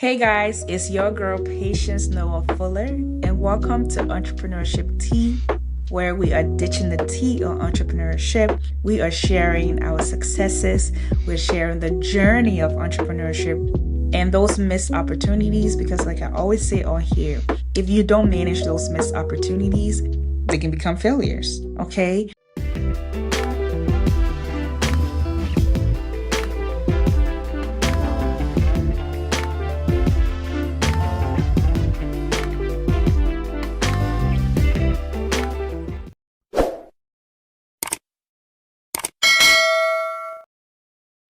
Hey guys, it's your girl Patience Noah Fuller, and welcome to Entrepreneurship Tea, where we are ditching the tea on entrepreneurship. We are sharing our successes, we're sharing the journey of entrepreneurship and those missed opportunities, because like I always say on here, if you don't manage those missed opportunities, they can become failures, okay?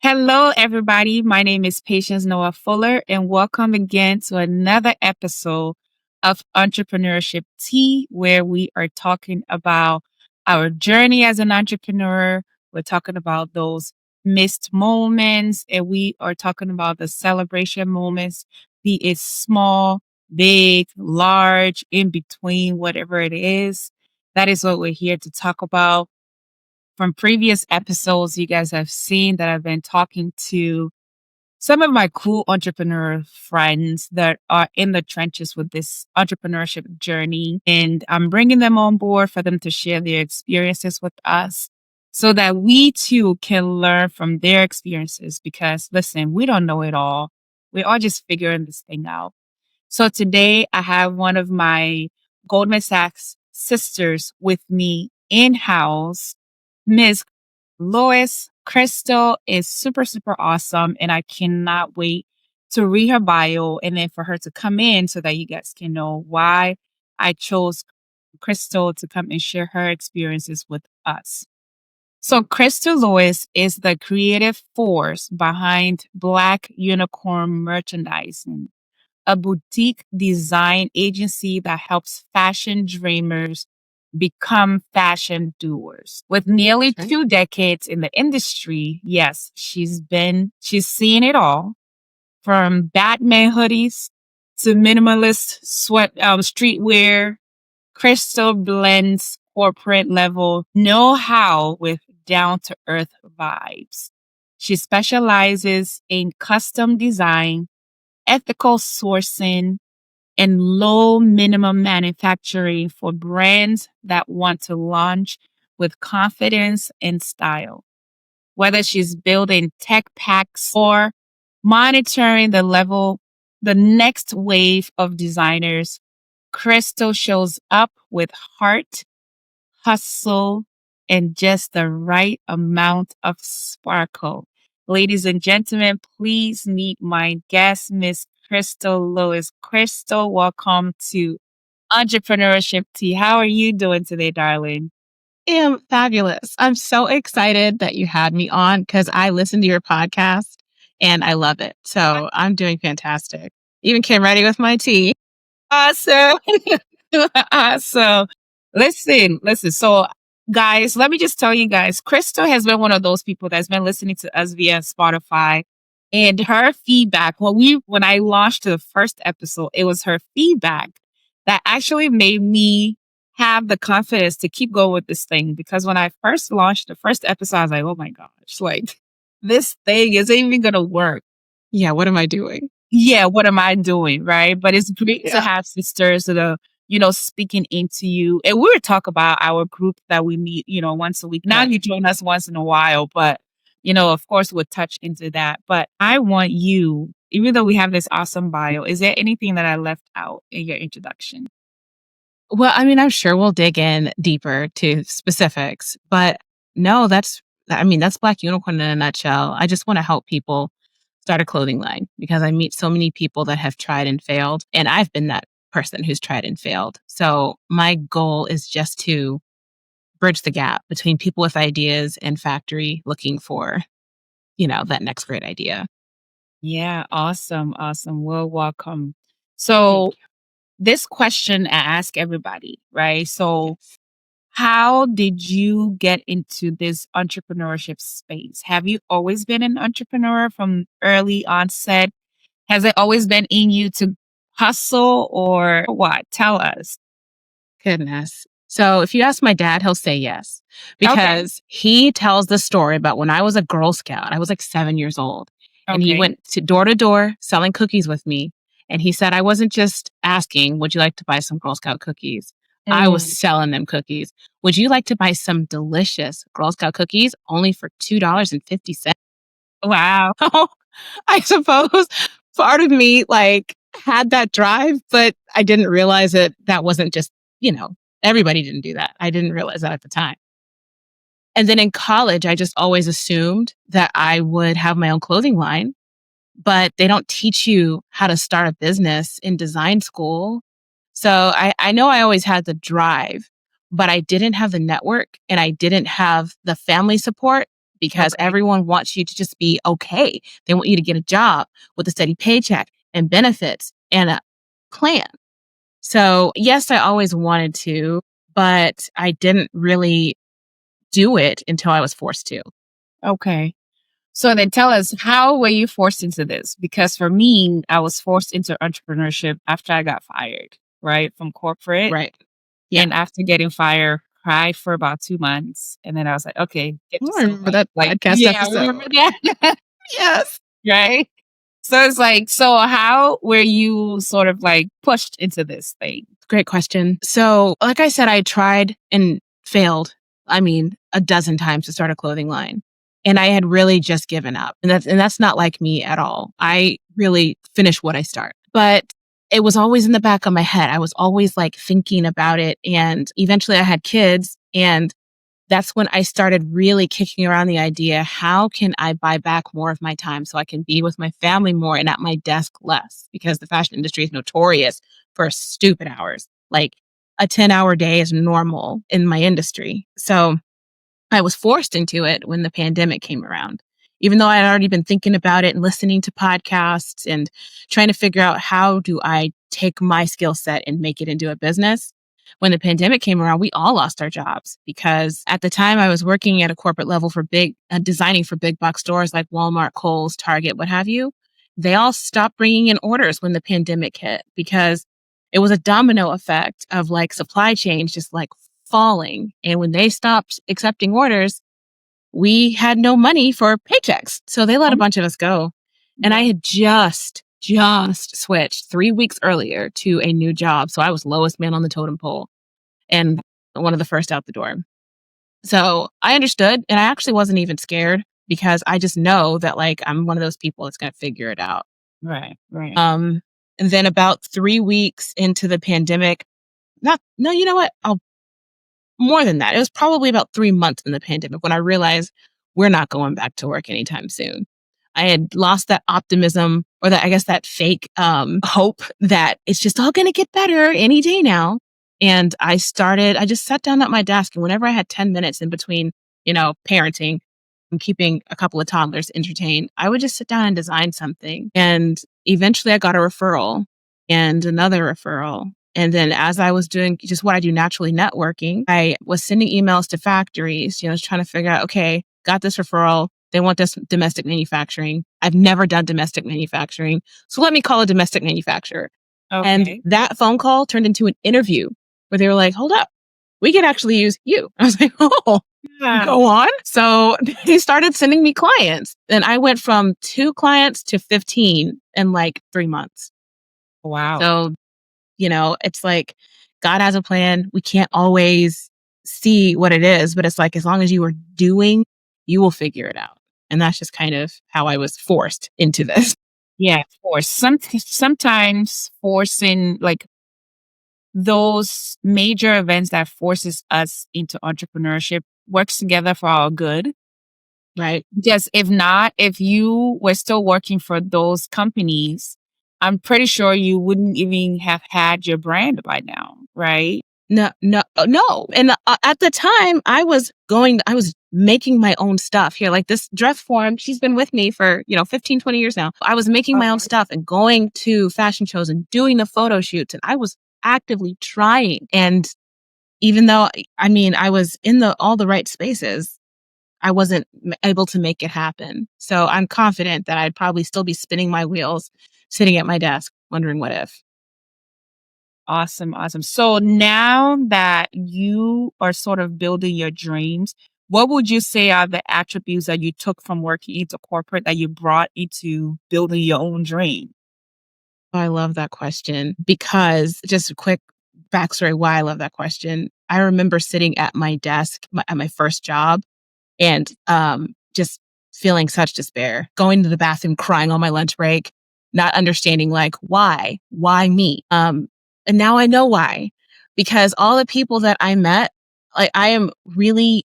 Hello, everybody. My name is Patience Noah Fuller, and welcome again to another episode of Entrepreneurship Tea, where we are talking about our journey as an entrepreneur. We're talking about those missed moments, and we are talking about the celebration moments, be it small, big, large, in between, whatever it is. That is what we're here to talk about. From previous episodes, you guys have seen that I've been talking to some of my cool entrepreneur friends that are in the trenches with this entrepreneurship journey. And I'm bringing them on board for them to share their experiences with us so that we too can learn from their experiences. Because listen, we don't know it all. We're all just figuring this thing out. So today I have one of my Goldman Sachs sisters with me in-house. Ms. Lois Krystal is super, super awesome, and I cannot wait to read her bio and then for her to come in so that you guys can know why I chose Krystal to come and share her experiences with us. So Krystal Lois is the creative force behind Black Unicorn Merchandising, a boutique design agency that helps fashion dreamers become fashion doers. With nearly 2 decades in the industry, yes, she's seen it all from Batman hoodies to minimalist streetwear. Krystal blends corporate level know-how with down-to-earth vibes. She specializes in custom design, ethical sourcing, and low minimum manufacturing for brands that want to launch with confidence and style. Whether she's building tech packs or monitoring the next wave of designers, Krystal shows up with heart, hustle, and just the right amount of sparkle. Ladies and gentlemen, please meet my guest, Miss Krystal Lois. Krystal, welcome to Entrepreneurship Tea. How are you doing today, darling? Am fabulous. I'm so excited that you had me on because I listened to your podcast and I love it. So I'm doing fantastic. Even came ready with my tea. Awesome. Awesome. Listen. So, guys, let me just tell you guys, Krystal has been one of those people that's been listening to us via Spotify. And her feedback, when I launched the first episode, it was her feedback that actually made me have the confidence to keep going with this thing. Because when I first launched the first episode, I was like, oh my gosh, like this thing isn't even going to work. Yeah, what am I doing? Yeah, what am I doing? Right. But it's great to have sisters that are, speaking into you. And we would talk about our group that we meet, once a week. Now you join us once in a while, but, of course, we'll touch into that. But I want you, even though we have this awesome bio, is there anything that I left out in your introduction? Well, I mean, I'm sure we'll dig in deeper to specifics, but no, that's Black Unicorn in a nutshell. I just want to help people start a clothing line because I meet so many people that have tried and failed, and I've been that person who's tried and failed. So my goal is just to bridge the gap between people with ideas and factory looking for, that next great idea. Yeah, awesome. Well, welcome. So this question I ask everybody, right? So how did you get into this entrepreneurship space? Have you always been an entrepreneur from early onset? Has it always been in you to hustle or what? Tell us. Goodness. So if you ask my dad, he'll say yes, because he tells the story about when I was a Girl Scout. I was like 7 years old and he went to door selling cookies with me. And he said, I wasn't just asking, would you like to buy some Girl Scout cookies? I was Mm. selling them cookies. Would you like to buy some delicious Girl Scout cookies only for $2.50? Wow. I suppose part of me like had that drive, but I didn't realize that wasn't just, everybody didn't do that. I didn't realize that at the time. And then in college, I just always assumed that I would have my own clothing line, but they don't teach you how to start a business in design school. So I know I always had the drive, but I didn't have the network and I didn't have the family support because Okay. everyone wants you to just be okay. They want you to get a job with a steady paycheck and benefits and a plan. So, yes, I always wanted to, but I didn't really do it until I was forced to. Okay. So then tell us, how were you forced into this? Because for me, I was forced into entrepreneurship after I got fired, right, from corporate. Right. Yeah. And after getting fired, cried for about 2 months. And then I was like, okay, get Oh, I yourself remember right. that Like, podcast yeah, remember episode. that? Yes. Right? So it's like, so how were you sort of like pushed into this thing? Great question. So, like I said, I tried and failed. I mean, a dozen times to start a clothing line. And I had really just given up. And that's not like me at all. I really finish what I start. But it was always in the back of my head. I was always like thinking about it. And eventually I had kids. And that's when I started really kicking around the idea, how can I buy back more of my time so I can be with my family more and at my desk less? Because the fashion industry is notorious for stupid hours. Like a 10-hour day is normal in my industry. So I was forced into it when the pandemic came around. Even though I had already been thinking about it and listening to podcasts and trying to figure out how do I take my skill set and make it into a business. When the pandemic came around, we all lost our jobs because at the time I was working at a corporate level for designing for big box stores like Walmart, Kohl's, Target, what have you. They all stopped bringing in orders when the pandemic hit because it was a domino effect of like supply chains just like falling. And when they stopped accepting orders, we had no money for paychecks. So they let a Um, bunch of us go. And I Right. had just switched 3 weeks earlier to a new job. So I was lowest man on the totem pole and one of the first out the door. So I understood and I actually wasn't even scared because I just know that like I'm one of those people that's going to figure it out. Right. Right. Um, and then about 3 weeks into the pandemic, not, no, you know what? I'll more than that. It was probably about 3 months in the pandemic when I realized we're not going back to work anytime soon. I had lost that optimism or that I guess that fake hope that it's just all going to get better any day now. And I just sat down at my desk and whenever I had 10 minutes in between, parenting and keeping a couple of toddlers entertained, I would just sit down and design something. And eventually I got a referral and another referral. And then as I was doing just what I do naturally, networking, I was sending emails to factories, trying to figure out, okay, got this referral. They want this domestic manufacturing. I've never done domestic manufacturing. So let me call a domestic manufacturer. And Okay. that phone call turned into an interview where they were like, hold up, we could actually use you. I was like, oh, Yeah. go on. So they started sending me clients. And I went from 2 clients to 15 in like 3 months. Wow. So it's like God has a plan. We can't always see what it is, but it's like as long as you are doing, you will figure it out. And that's just kind of how I was forced into this. Yeah, of course. Sometimes forcing like those major events that forces us into entrepreneurship works together for our good. Right. Just if not, if you were still working for those companies, I'm pretty sure you wouldn't even have had your brand by now, right? No, no, no. And at the time, I was making my own stuff here. Like this dress form, she's been with me for, 15, 20 years now. I was making my own Okay. stuff and going to fashion shows and doing the photo shoots. And I was actively trying. And even though, I mean, I was in all the right spaces, I wasn't able to make it happen. So I'm confident that I'd probably still be spinning my wheels, sitting at my desk, wondering what if. Awesome, awesome. So now that you are sort of building your dreams, what would you say are the attributes that you took from working into corporate that you brought into building your own dream? I love that question because just a quick backstory why I love that question. I remember sitting at my desk at my first job and just feeling such despair, going to the bathroom, crying on my lunch break, not understanding like why me? And now I know why, because all the people that I met, like I am really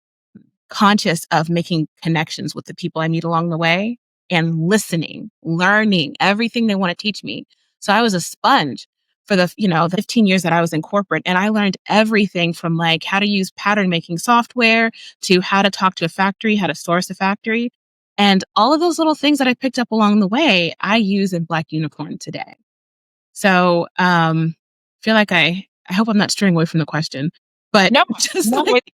conscious of making connections with the people I meet along the way and listening, learning everything they want to teach me. So I was a sponge for the 15 years that I was in corporate, and I learned everything from like how to use pattern making software to how to talk to a factory, how to source a factory. And all of those little things that I picked up along the way, I use in Black Unicorn today. So feel like I hope I'm not straying away from the question, but No, just no, like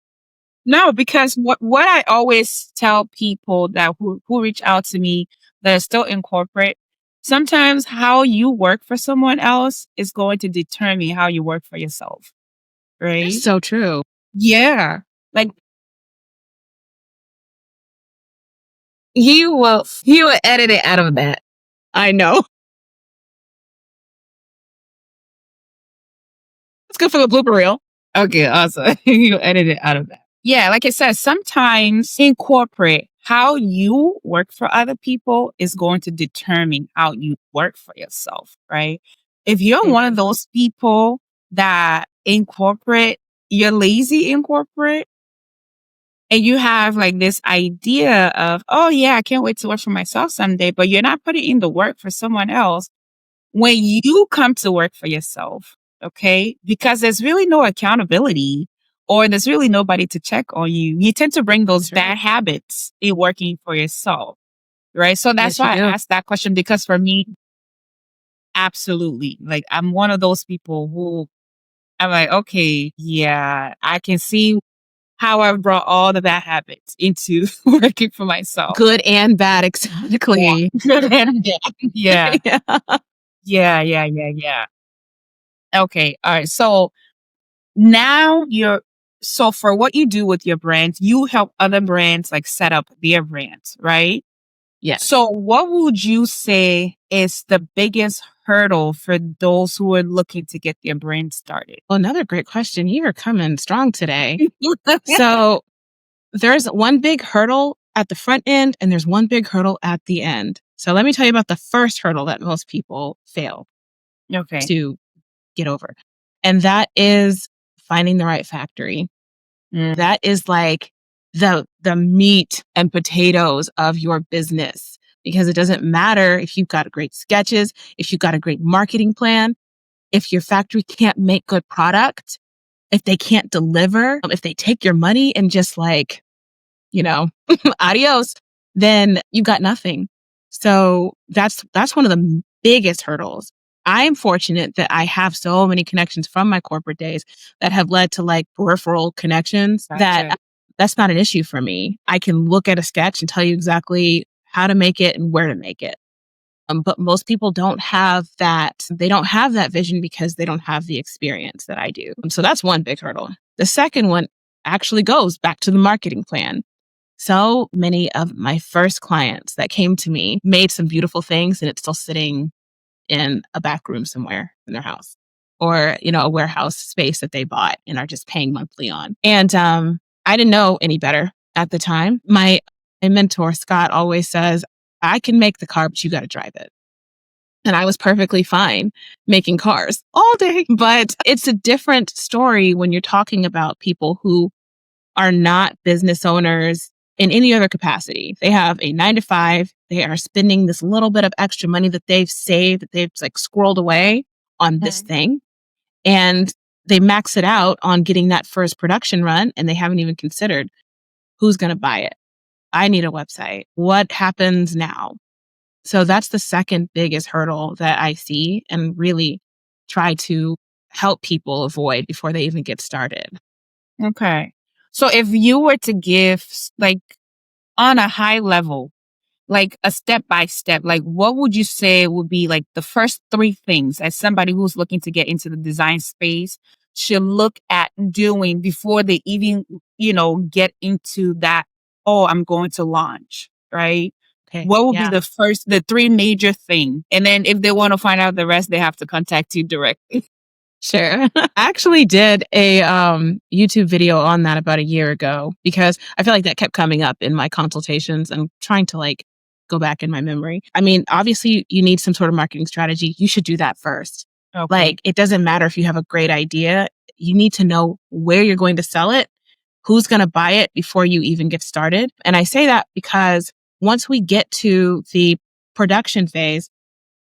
no, because what I always tell people that who reach out to me that are still in corporate, sometimes how you work for someone else is going to determine how you work for yourself, that's right? so true. Yeah. Like he will edit it out of that. I know. It's good for the blooper reel. Okay, awesome. You edit it out of that. Yeah, like I said, sometimes in corporate, how you work for other people is going to determine how you work for yourself, right? If you're one of those people that in corporate, you're lazy in corporate, and you have like this idea of, oh yeah, I can't wait to work for myself someday, but you're not putting in the work for someone else, when you come to work for yourself, okay, because there's really no accountability or there's really nobody to check on you, you tend to bring those That's right. bad habits in working for yourself, right? So that's Yes, you why I do. asked that question because for me, absolutely. Like I'm one of those people who I'm like, okay, yeah, I can see how I've brought all the bad habits into working for myself. Good and bad, Yeah. exactly. Yeah. Yeah. Yeah. Yeah. Yeah. Yeah. Okay. All right. So now so for what you do with your brands, you help other brands like set up their brands, right? Yes. So what would you say is the biggest hurdle for those who are looking to get their brand started? Well, another great question. You are coming strong today. So there's one big hurdle at the front end and there's one big hurdle at the end. So let me tell you about the first hurdle that most people fail Okay. to get over. And that is finding the right factory. Mm, That is like the meat and potatoes of your business because it doesn't matter if you've got great sketches, if you've got a great marketing plan, if your factory can't make good product, if they can't deliver, if they take your money and just like, you know, adios, then you got nothing. So that's one of the biggest hurdles. I'm fortunate that I have so many connections from my corporate days that have led to like peripheral connections that gotcha. that's not an issue for me. I can look at a sketch and tell you exactly how to make it and where to make it. But most people don't have that. They don't have that vision because they don't have the experience that I do. So that's one big hurdle. The second one actually goes back to the marketing plan. So many of my first clients that came to me made some beautiful things and it's still sitting in a back room somewhere in their house or, a warehouse space that they bought and are just paying monthly on. And I didn't know any better at the time. My mentor, Scott, always says, I can make the car, but you got to drive it. And I was perfectly fine making cars all day. But it's a different story when you're talking about people who are not business owners in any other capacity. They have a 9 to 5. They are spending this little bit of extra money that they've saved, that they've like squirreled away on this Mhm. thing. And they max it out on getting that first production run. And they haven't even considered who's going to buy it. I need a website. What happens now? So that's the second biggest hurdle that I see and really try to help people avoid before they even get started. Okay. So if you were to give like on a high level, like a step by step, like what would you say would be like the first three things as somebody who's looking to get into the design space should look at doing before they even, get into that, oh, I'm going to launch, right? Okay. what would be Yeah. the three major thing? And then if they want to find out the rest, they have to contact you directly. Sure. I actually did a YouTube video on that about a year ago because I feel like that kept coming up in my consultations and trying to like go back in my memory. I mean, obviously you need some sort of marketing strategy. You should do that first. Okay. Like it doesn't matter if you have a great idea. You need to know where you're going to sell it, who's going to buy it before you even get started. And I say that because once we get to the production phase,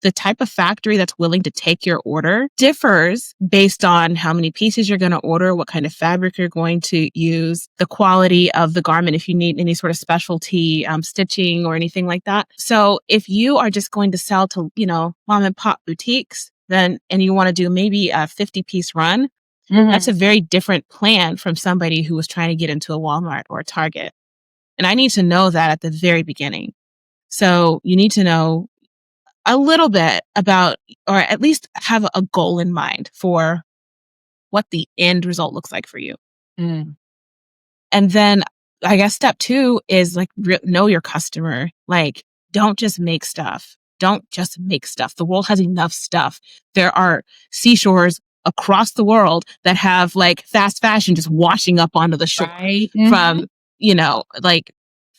the type of factory that's willing to take your order differs based on how many pieces you're going to order, what kind of fabric you're going to use, the quality of the garment, if you need any sort of specialty stitching or anything like that. So if you are just going to sell to, mom and pop boutiques, and you want to do maybe a 50-piece run, that's a very different plan from somebody who was trying to get into a Walmart or a Target. And I need to know that at the very beginning. So you need to know a little bit about, or at least have a goal in mind for what the end result looks like for you. And then I guess step 2 is like know your customer. Like, don't just make stuff. Don't just make stuff. The world has enough stuff. There are seashores across the world that have like fast fashion just washing up onto the shore from, like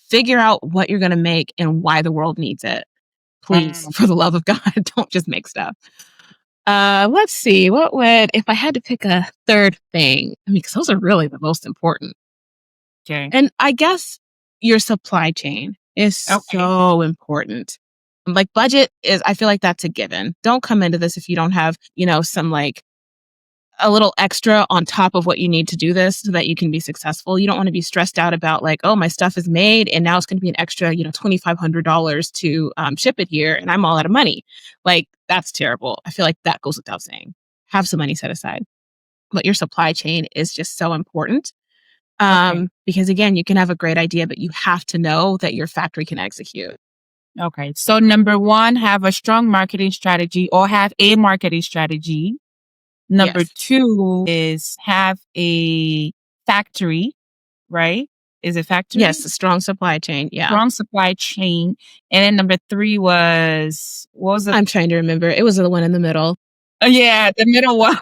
figure out what you're going to make and why the world needs it. Please, for the love of God, don't just make stuff. Let's see. If I had to pick a third thing, because those are really the most important. Okay. And I guess your supply chain is so important. Like budget I feel like that's a given. Don't come into this if you don't have, some like a little extra on top of what you need to do this so that you can be successful. You don't want to be stressed out about like, oh, my stuff is made and now it's going to be an extra, $2,500 to ship it here and I'm all out of money. Like that's terrible. I feel like that goes without saying. Have some money set aside. But your supply chain is just so important. Because again, you can have a great idea, but you have to know that your factory can execute. Okay. So number 1, have a strong marketing strategy or have a marketing strategy. Number 2 is have a factory, right? Is it factory? Yes, a strong supply chain. Yeah. Strong supply chain. And then number 3 was, what was it? I'm trying to remember. It was the one in the middle. Yeah, the middle one.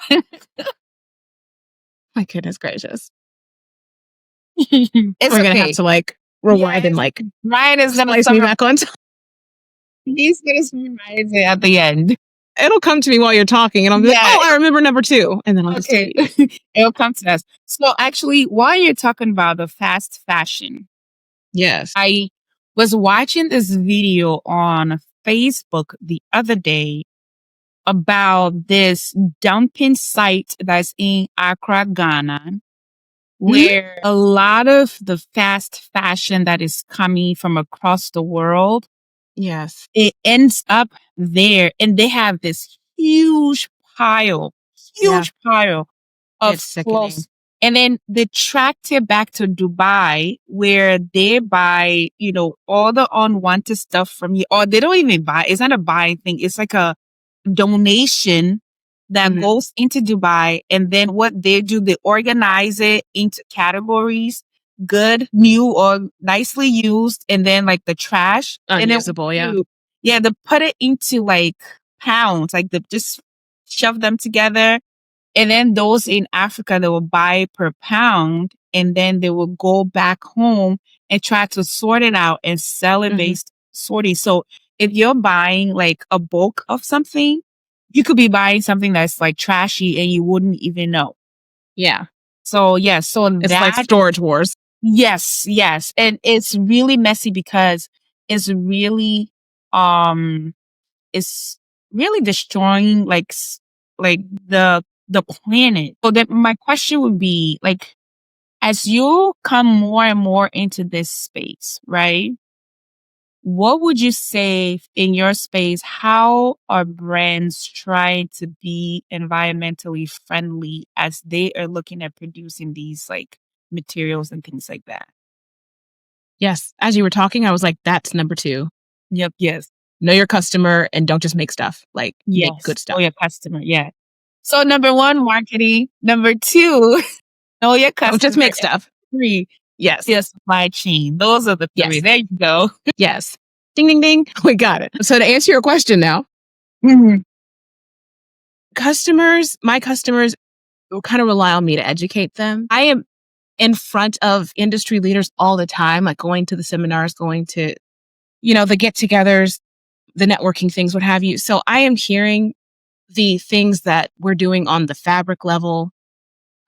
My goodness gracious. We're going to have to like rewind and like Ryan is going to place me back on time. He's going to summarize it at the end. It'll come to me while you're talking and I'll be like, oh, I remember number 2. And then I'll just it'll come to us. So actually, while you're talking about the fast fashion, yes, I was watching this video on Facebook the other day about this dumping site that's in Accra, Ghana, where a lot of the fast fashion that is coming from across the world, yes, it ends up there, and they have this huge pile of clothes. And then they tracked it back to Dubai, where they buy, all the unwanted stuff from you, or they don't even buy. It's not a buying thing. It's like a donation that goes into Dubai. And then what they do, they organize it into categories: good, new, or nicely used, and then like the trash, unusable. Yeah, they put it into like pounds, like they just shove them together. And then those in Africa, they will buy per pound, and then they will go back home and try to sort it out and sell it based sorting. So if you're buying like a bulk of something, you could be buying something that's like trashy and you wouldn't even know. Yeah. So so it's like storage wars. Yes. And it's really messy because it's really destroying like the planet. So then my question would be, like, as you come more and more into this space, right? What would you say in your space? How are brands trying to be environmentally friendly as they are looking at producing these like materials and things like that? Yes. As you were talking, I was like, that's number 2. Yep. Yes. Know your customer and don't just make stuff. Like, make good stuff. Know your customer. Yeah. So number 1, marketing. Number 2, know your customer. Don't just make stuff. 3, yes, your supply chain. Those are the 3. Yes. There you go. Yes. Ding, ding, ding. We got it. So to answer your question now, Mhm. my customers kind of rely on me to educate them. I am in front of industry leaders all the time, like going to the seminars, going to, the get-togethers, the networking things, what have you. So I am hearing the things that we're doing on the fabric level,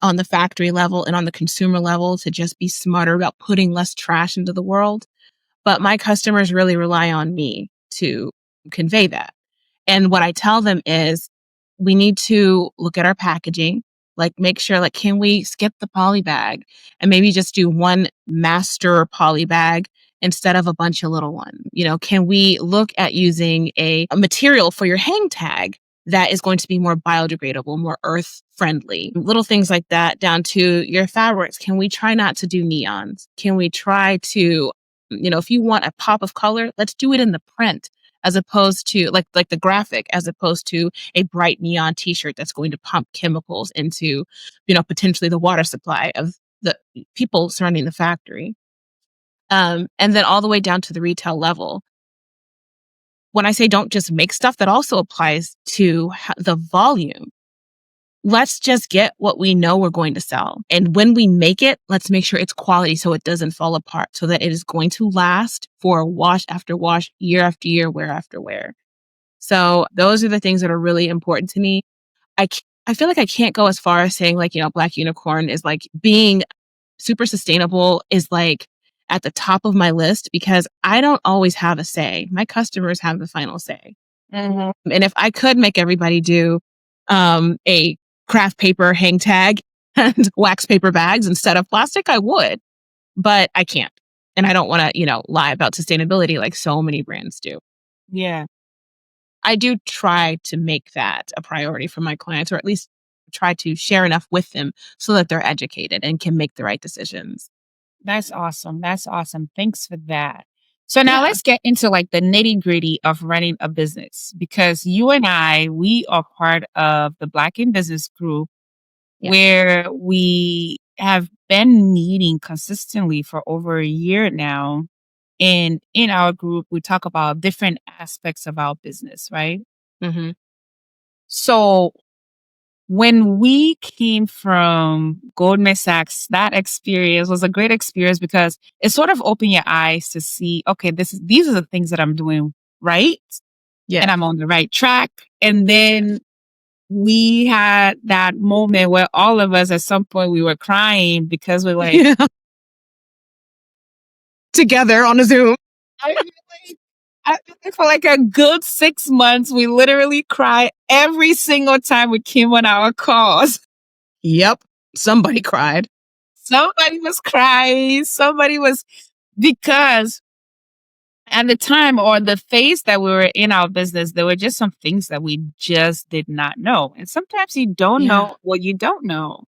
on the factory level, and on the consumer level to just be smarter about putting less trash into the world. But my customers really rely on me to convey that. And what I tell them is we need to look at our packaging, like make sure, like, can we skip the poly bag and maybe just do one master poly bag instead of a bunch of little ones? Can we look at using a material for your hang tag that is going to be more biodegradable, more earth friendly? Little things like that, down to your fabrics. Can we try not to do neons? Can we try to, if you want a pop of color, let's do it in the print as opposed to like the graphic, as opposed to a bright neon t-shirt that's going to pump chemicals into, potentially the water supply of the people surrounding the factory. And then all the way down to the retail level. When I say don't just make stuff, that also applies to the volume. Let's just get what we know we're going to sell. And when we make it, let's make sure it's quality so it doesn't fall apart, so that it is going to last for wash after wash, year after year, wear after wear. So those are the things that are really important to me. I feel like I can't go as far as saying, like, Black Unicorn is like being super sustainable is like at the top of my list, because I don't always have a say. My customers have the final say. Mhm. And if I could make everybody do a craft paper hang tag and wax paper bags instead of plastic, I would, but I can't. And I don't want to, lie about sustainability like so many brands do. Yeah. I do try to make that a priority for my clients, or at least try to share enough with them so that they're educated and can make the right decisions. That's awesome. That's awesome. Thanks for that. So now Yeah. let's get into like the nitty-gritty of running a business, because you and I, we are part of the Black in Business group, Yes. where we have been meeting consistently for over a year now. And in our group, we talk about different aspects of our business, right? Hmm. So when we came from Goldman Sachs, that experience was a great experience because it sort of opened your eyes to see, okay, these are the things that I'm doing right, and Yeah. I'm on the right track. And then we had that moment where all of us at some point we were crying because we're like, Yeah. Together on a Zoom. I feel like for like a good 6 months, we literally cry every single time we came on our calls. Yep. Somebody cried. Somebody was crying. Somebody was, because at the time or the phase that we were in our business, there were just some things that we just did not know. And sometimes you don't Yeah. know what you don't know.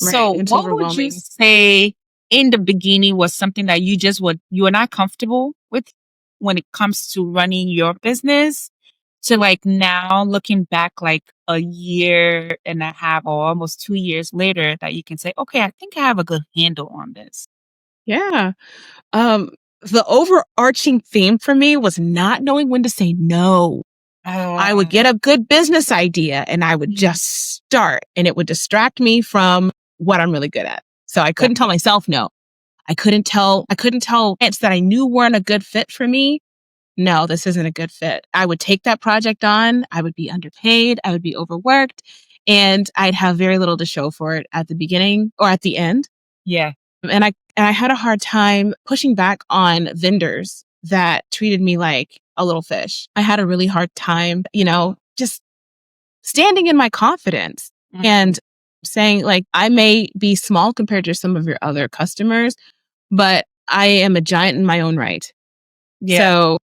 Right. So It's what would you overwhelming. say in the beginning was something that you were not comfortable with when it comes to running your business, to like now looking back like a year and a half or almost 2 years later that you can say, okay, I think I have a good handle on this? Yeah. Um, the overarching theme for me was not knowing when to say no. I would Uh, get a good business idea and I would mm, just start, and it would distract me from what I'm really good at. So I yeah, couldn't tell myself no. I couldn't tell clients that I knew weren't a good fit for me. No, this isn't a good fit. I would take that project on. I would be underpaid. I would be overworked, and I'd have very little to show for it at the beginning or at the end. yeah, And I had a hard time pushing back on vendors that treated me like a little fish. I had a really hard time, just standing in my confidence mhm, and saying, like, I may be small compared to some of your other customers, but I am a giant in my own right. yeah, So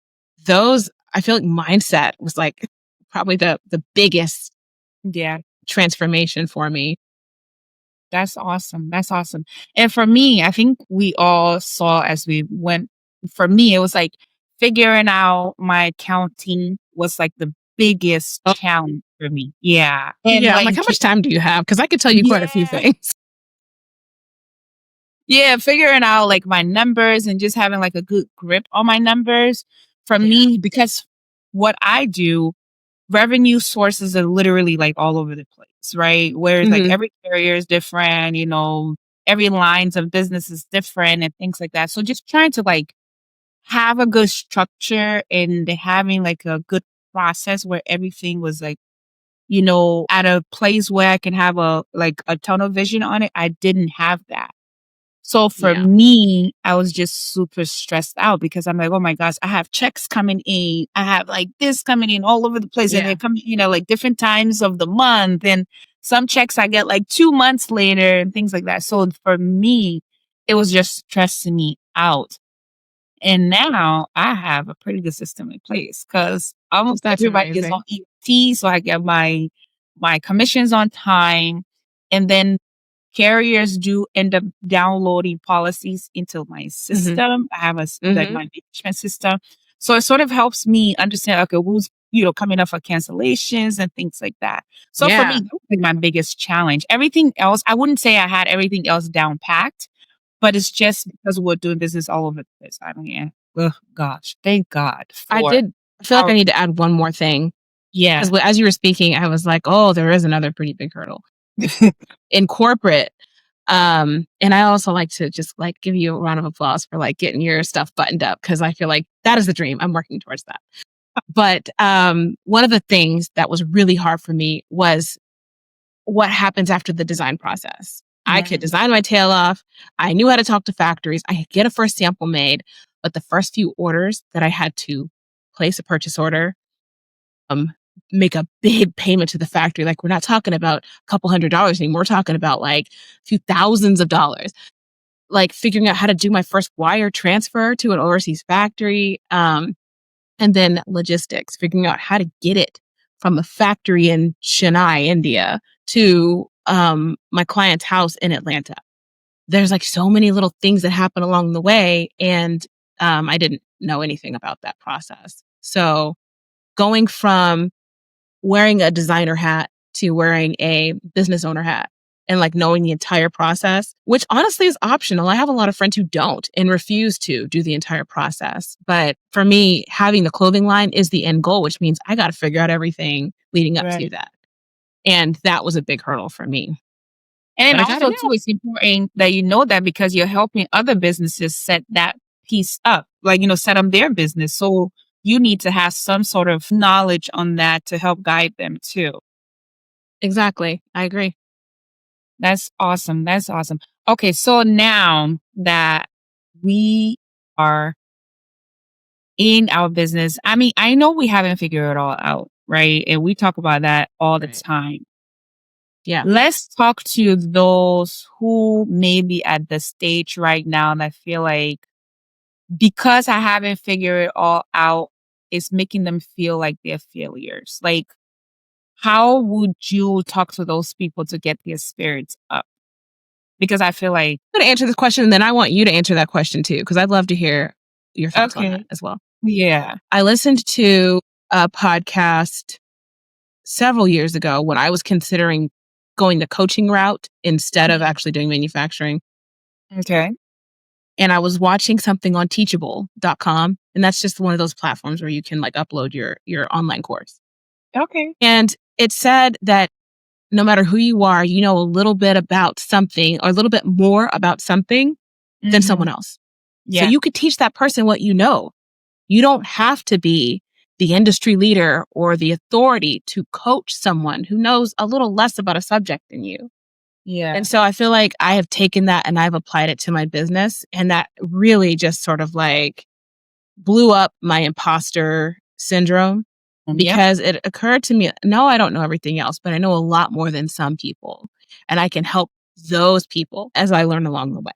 I feel like mindset was like probably the biggest yeah. transformation for me. That's awesome. That's awesome. And for me, I think we all saw as we went, for me, it was like figuring out my accounting was like the biggest Oh, challenge for me. Yeah. And yeah. I'm like, like, how much time do you have? Because I could tell you quite a few yeah, things. yeah, figuring out like my numbers and just having like a good grip on my numbers. for me, because what I do, revenue sources are literally like all over the place, right? Whereas like Mhm. every carrier is different, every lines of business is different and things like that. So just trying to like have a good structure and having like a good process where everything was like, at a place where I can have a tunnel vision on it. I didn't have that. So for Yeah. me, I was just super stressed out because I'm like, oh my gosh, I have checks coming in. I have like this coming in all over the place. And Yeah. they come, like different times of the month. And some checks I get like 2 months later and things like that. So for me, it was just stressing me out. And now I have a pretty good system in place because almost That's everybody is on amazing. EFT, so I get my commissions on time, and then carriers do end up downloading policies into my Mhm. system. I have like Mhm. my management system, so it sort of helps me understand okay who's coming up for cancellations and things like that. So for me, Yeah. that was like my biggest challenge. Everything else, I wouldn't say I had everything else down packed. But it's just because we're doing business all over the place. I mean, ugh, gosh, thank God for I feel like our I need to add one more thing yeah. because as you were speaking, I was like, "Oh, there is another pretty big hurdle." In corporate, and I also like to just, like, give you a round of applause for, like, getting your stuff buttoned up because I feel like that is the dream. I'm working towards that. But, one of the things that was really hard for me was what happens after the design process. I could Mm, design my tail off. I knew how to talk to factories. I could get a first sample made, but the first few orders that I had to place a purchase order, um, make a big payment to the factory. Like we're not talking about a couple $100s anymore. We're talking about like a few thousands of dollars. Like figuring out how to do my first wire transfer to an overseas factory. And then logistics, figuring out how to get it from a factory in Chennai, India, to my client's house in Atlanta. There's like so many little things that happen along the way, and I didn't know anything about that process. So going from wearing a designer hat to wearing a business owner hat and like knowing the entire process, which honestly is optional. I have a lot of friends who don't and refuse to do the entire process. But for me, having the clothing line is the end goal, which means I got to figure out everything leading up to right. that. And that was a big hurdle for me, And but then I got it also now. too, it's important that you know that because you're helping other businesses set that piece up, like, set up their business. So you need to have some sort of knowledge on that to help guide them too. Exactly. I agree. That's awesome. That's awesome. Okay, so now that we are in our business, I mean, I know we haven't figured it all out, right? And we talk about that all the Right. time. Yeah. Let's talk to those who may be at the stage right now that feel like because I haven't figured it all out, it's making them feel like they're failures. Like, how would you talk to those people to get their spirits up? Because I feel like, I'm going to answer this question, and then I want you to answer that question too, because I'd love to hear your thoughts on that okay, as well. yeah, I listened to a podcast several years ago when I was considering going the coaching route instead of mhm, actually doing manufacturing. okay, And I was watching something on teachable.com. And that's just one of those platforms where you can like upload your online course. okay, And it said that no matter who you are, you know a little bit about something or a little bit more about something than someone mhm, else. So yeah, you could teach that person what you know. You don't have to be the industry leader or the authority to coach someone who knows a little less about a subject than you. yeah, And so I feel like I have taken that and I've applied it to my business. And that really just sort of like blew up my imposter syndrome yep, because it occurred to me no, I don't know everything else, but I know a lot more than some people. And I can help those people as I learn along the way.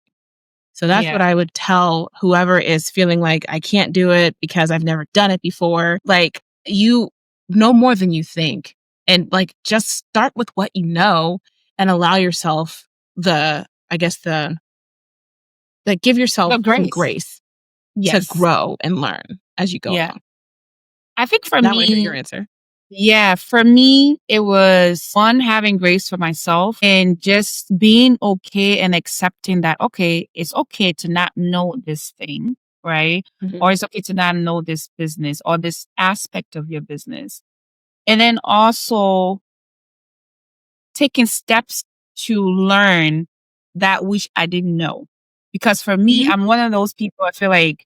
So that's what yeah, I would tell whoever is feeling like I can't do it because I've never done it before. Like you know more than you think. And like just start with what you know and allow yourself I guess like give yourself the some grace, grace to yes, grow and learn as you go yeah. along. I think for Now I want to hear your me, answer. yeah, for me, it was one, having grace for myself and just being okay and accepting that, okay, it's okay to not know this thing, right? Or it's okay to not know this business or this aspect of your business. And then also taking steps to learn that which I didn't know. Because for me, I'm one of those people, I feel like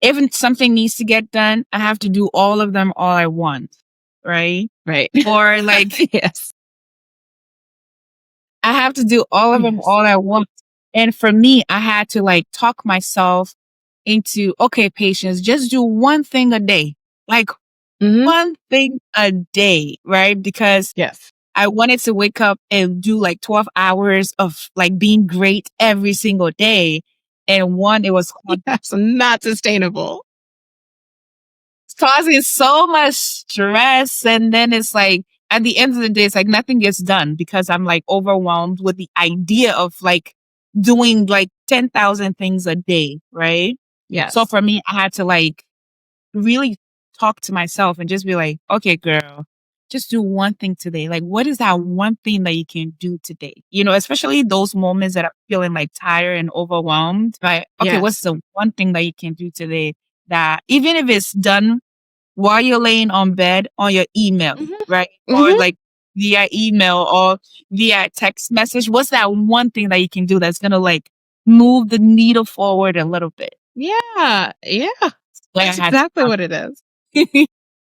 if something needs to get done, I have to do all of them all at once, right? Right. Or like Yes. I have to do all of them Yes. all at once. And for me, I had to like talk myself into, okay, Patience, just do one thing a day. Like one thing a day, right? Because Yes. I wanted to wake up and do like 12 hours of like being great every single day. And one, it was That's not sustainable. causing so much stress. And then it's like, at the end of the day, it's like nothing gets done because I'm like overwhelmed with the idea of like doing like 10,000 things a day, right? Yes. So for me, I had to like really talk to myself and just be like, okay, girl, just do one thing today. Like, what is that one thing that you can do today? You know, especially those moments that I'm feeling like tired and overwhelmed. Like, okay, what's Yes. the one thing that you can do today that even if it's done while you're laying on bed on your email, right? Or like via email or via text message, what's that one thing that you can do that's gonna like move the needle forward a little bit? Yeah. Yeah. Like I That's had to exactly what it is.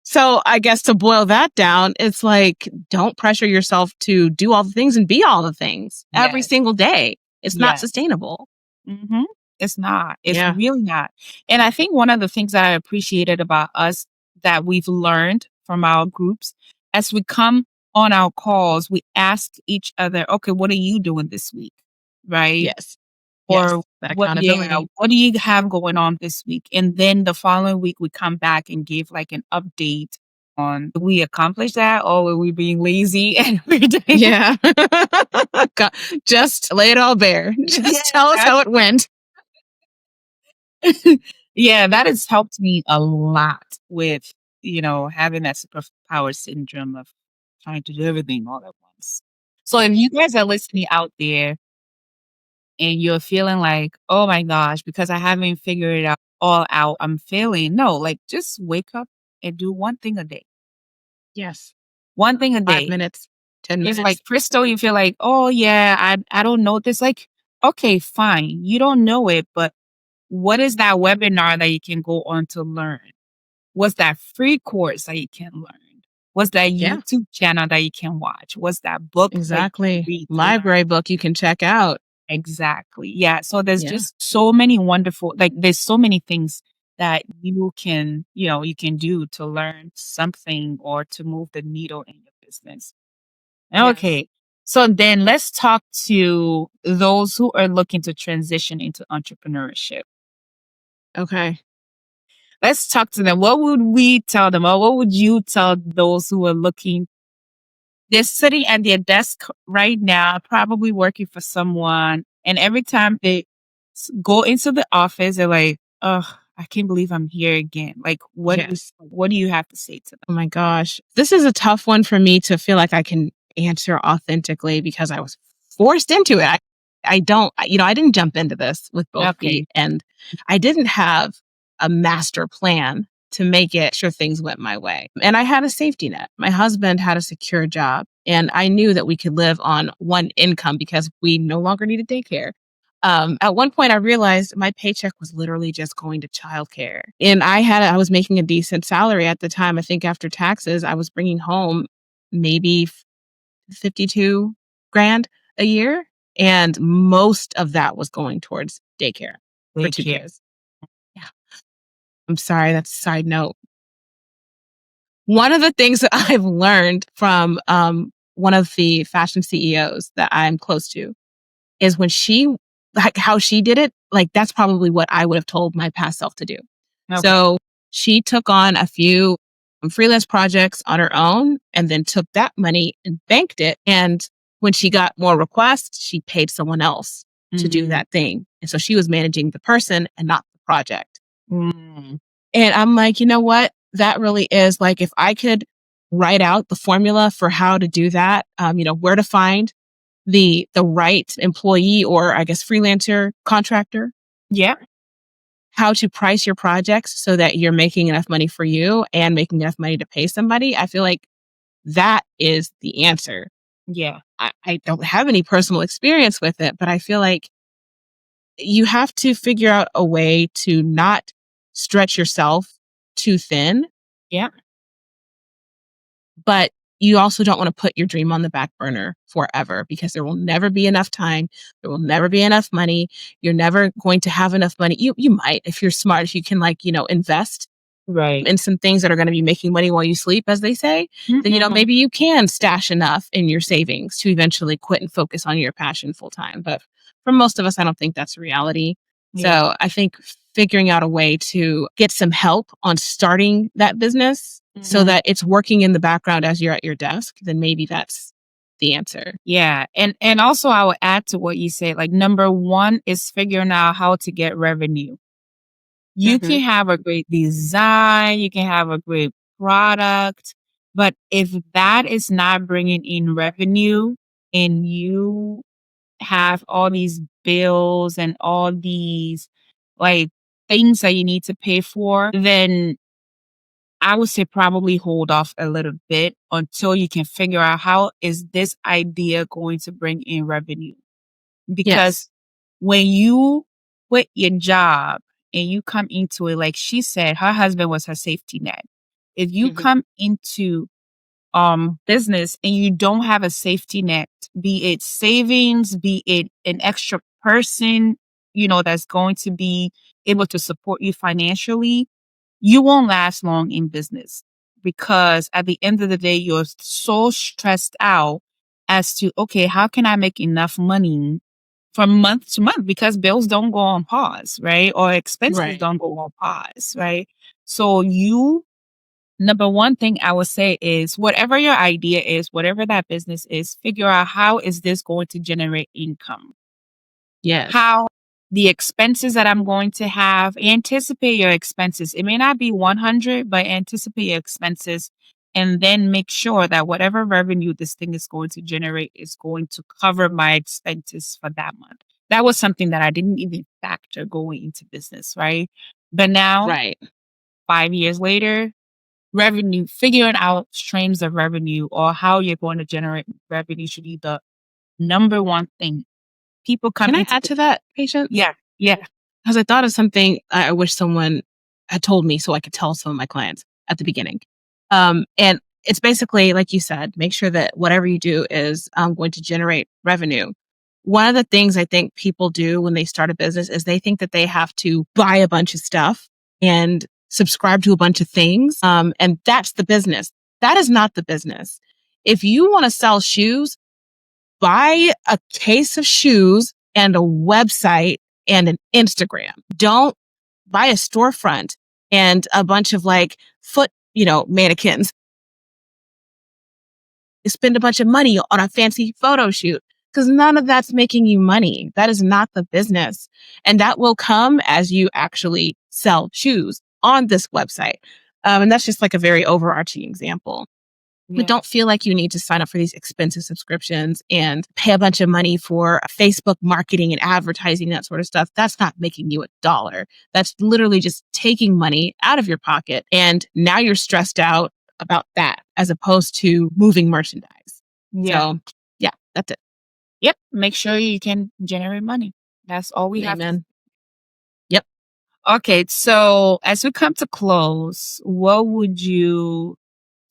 So I guess to boil that down, it's like, don't pressure yourself to do all the things and be all the things every Yes. single day. It's not Yes. sustainable. Mhm. It's not. It's Yeah. really not. And I think one of the things that I appreciated about us that we've learned from our groups, as we come on our calls, we ask each other, okay, what are you doing this week? Right? Yes. Yes. Or That what, yeah, accountability. what do you have going on this week? And then the following week, we come back and give like an update on did we accomplish that or were we being lazy and we're doing Yeah. Just lay it all bare. Just tell us how it went. Yeah, that has helped me a lot with, you know, having that superpower syndrome of trying to do everything all at once. So if you guys are listening out there and you're feeling like, oh my gosh, because I haven't figured it out all out, I'm failing. No, like just wake up and do one thing a day. Yes. One thing a 5 day. minutes, 10 If minutes. like Krystal, you feel like, oh yeah, I don't know this. Like, okay, fine. You don't know it, but what is that webinar that you can go on to learn? What's that free course that you can learn? What's that Yeah. YouTube channel that you can watch? What's that book that you can Exactly. read to learn? Library book you can check out. Exactly. Yeah. So there's Yeah. just so many wonderful, like there's so many things that you can, you know, you can do to learn something or to move the needle in your business. Yes. Okay. So then let's talk to those who are looking to transition into entrepreneurship. Okay. Let's talk to them. What would we tell them? Or what would you tell those who are looking? They're sitting at their desk right now, probably working for someone. And every time they go into the office, they're like, oh, I can't believe I'm here again. Like, Yes. what do you have to say to them? Oh my gosh. This is a tough one for me to feel like I can answer authentically because I was forced into it. I don't, I didn't jump into this with both Okay. feet, and I didn't have a master plan to make it sure things went my way. And I had a safety net. My husband had a secure job, and I knew that we could live on one income because we no longer needed daycare. At one point, I realized my paycheck was literally just going to childcare, and I was making a decent salary at the time. I think after taxes, I was bringing home maybe 52 grand a year, and most of that was going towards daycare for 2 Daycare. kids. Yeah. I'm sorry, that's a side note. One of the things that I've learned from one of the fashion CEOs that I'm close to is when like how she did it, like that's probably what I would have told my past self to do. Okay. So she took on a few freelance projects on her own and then took that money and banked it. And when she got more requests, she paid someone else to do that thing. And so she was managing the person and not the project. Mm. And I'm like, you know what? That really is like, if I could write out the formula for how to do that, where to find the right employee or I guess freelancer contractor. Yeah. how to price your projects so that you're making enough money for you and making enough money to pay somebody, I feel like that is the answer. Yeah. I don't have any personal experience with it, but I feel like you have to figure out a way to not stretch yourself too thin, Yeah. but you also don't want to put your dream on the back burner forever because there will never be enough time. There will never be enough money. You're never going to have enough money. You might, if you're smart, if you can invest Right. in some things that are going to be making money while you sleep, as they say, then, maybe you can stash enough in your savings to eventually quit and focus on your passion full time. But for most of us, I don't think that's reality. Yeah. So I think figuring out a way to get some help on starting that business so that it's working in the background as you're at your desk, then maybe that's the answer. Yeah. And also I would add to what you said, like number one is figuring out how to get revenue. You can have a great design, you can have a great product, but if that is not bringing in revenue and you have all these bills and all these like things that you need to pay for, then I would say probably hold off a little bit until you can figure out how is this idea going to bring in revenue. Because Yes. when you quit your job and you come into it, like she said, her husband was her safety net. If you come into business and you don't have a safety net, be it savings, be it an extra person, that's going to be able to support you financially, you won't last long in business because at the end of the day, you're so stressed out as to, okay, how can I make enough money from month to month because bills don't go on pause, right? Or expenses Right. don't go on pause, right? So number one thing I would say is whatever your idea is, whatever that business is, figure out how is this going to generate income? Yes. How the expenses that I'm going to have, anticipate your expenses. It may not be 100, but anticipate your expenses and then make sure that whatever revenue this thing is going to generate is going to cover my expenses for that month. That was something that I didn't even factor going into business, right? But now, Right. 5 years later, revenue, figuring out streams of revenue or how you're going to generate revenue should be the number one thing. People come Can I into add to that, Patience? yeah, yeah. Because I thought of something I wish someone had told me so I could tell some of my clients at the beginning. And it's basically, like you said, make sure that whatever you do is going to generate revenue. One of the things I think people do when they start a business is they think that they have to buy a bunch of stuff and subscribe to a bunch of things. And that's the business. That is not the business. If you want to sell shoes, buy a case of shoes and a website and an Instagram. Don't buy a storefront and a bunch of foot, mannequins. You spend a bunch of money on a fancy photo shoot because none of that's making you money. That is not the business. And that will come as you actually sell shoes on this website. And that's just like a very overarching example. But Yeah. don't feel like you need to sign up for these expensive subscriptions and pay a bunch of money for Facebook marketing and advertising, that sort of stuff. That's not making you a dollar. That's literally just taking money out of your pocket. And now you're stressed out about that as opposed to moving merchandise. Yeah. So, yeah, that's it. Yep. Make sure you can generate money. That's all we have. Amen. Yep. Okay. So as we come to close, what would you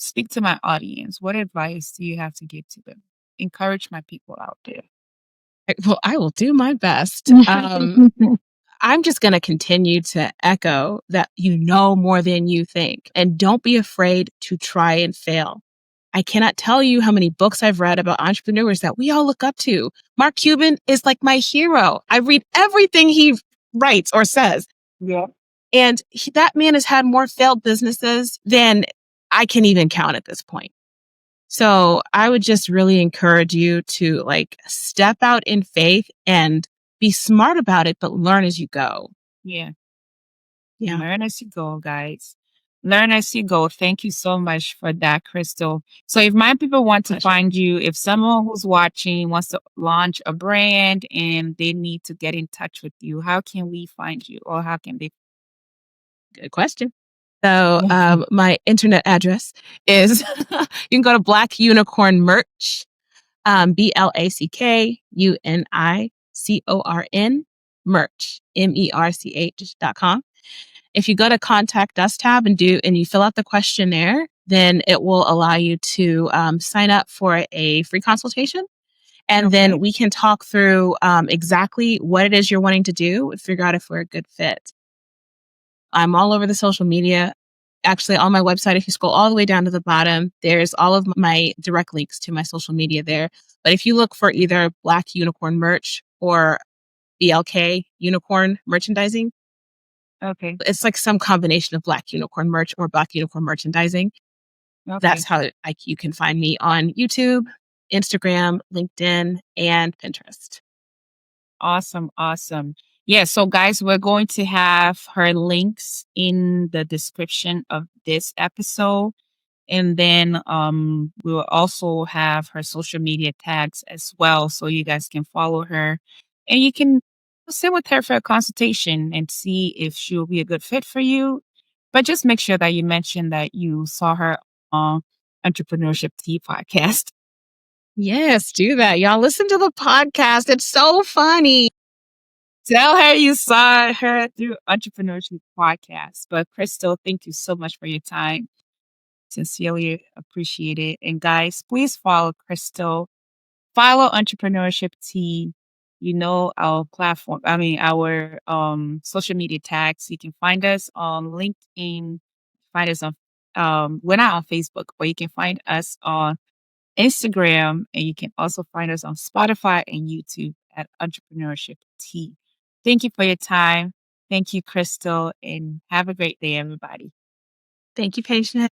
speak to my audience? What advice do you have to give to them? Encourage my people out there. Well, I will do my best. I'm just going to continue to echo that you know more than you think. And don't be afraid to try and fail. I cannot tell you how many books I've read about entrepreneurs that we all look up to. Mark Cuban is like my hero. I read everything he writes or says. Yeah. And that man has had more failed businesses than I can even count at this point. So I would just really encourage you to step out in faith and be smart about it, but learn as you go. Yeah. Yeah. Learn as you go, guys. Learn as you go. Thank you so much for that, Krystal. So if my people want to find you, if someone who's watching wants to launch a brand and they need to get in touch with you, how can we find you or how can they Good question. So my internet address is you can go to Black Unicorn Merch, BlackUnicorn Merch, MERCH.com. If you go to Contact Us tab and you fill out the questionnaire, then it will allow you to sign up for a free consultation. And then we can talk through exactly what it is you're wanting to do and figure out if we're a good fit. I'm all over the social media. Actually, on my website, if you scroll all the way down to the bottom, there's all of my direct links to my social media there. But if you look for either Black Unicorn Merch or BLK Unicorn Merchandising, it's like some combination of Black Unicorn Merch or Black Unicorn Merchandising. That's how you can find me on YouTube, Instagram, LinkedIn, and Pinterest. Awesome. Awesome. Yeah. So, guys, we're going to have her links in the description of this episode. And then we will also have her social media tags as well. So you guys can follow her and you can sit with her for a consultation and see if she'll be a good fit for you. But just make sure that you mention that you saw her on Entrepreneurship Tea podcast. Yes, do that. Y'all listen to the podcast. It's so funny. Tell her you saw her through Entrepreneurship podcast. But Krystal, thank you so much for your time. Sincerely appreciate it. And guys, please follow Krystal. Follow Entrepreneurship Tea. You know our platform. Our social media tags. You can find us on LinkedIn. Find us on we're not on Facebook, but you can find us on Instagram, and you can also find us on Spotify and YouTube at Entrepreneurship Tea. Thank you for your time. Thank you, Krystal, and have a great day, everybody. Thank you, Patience.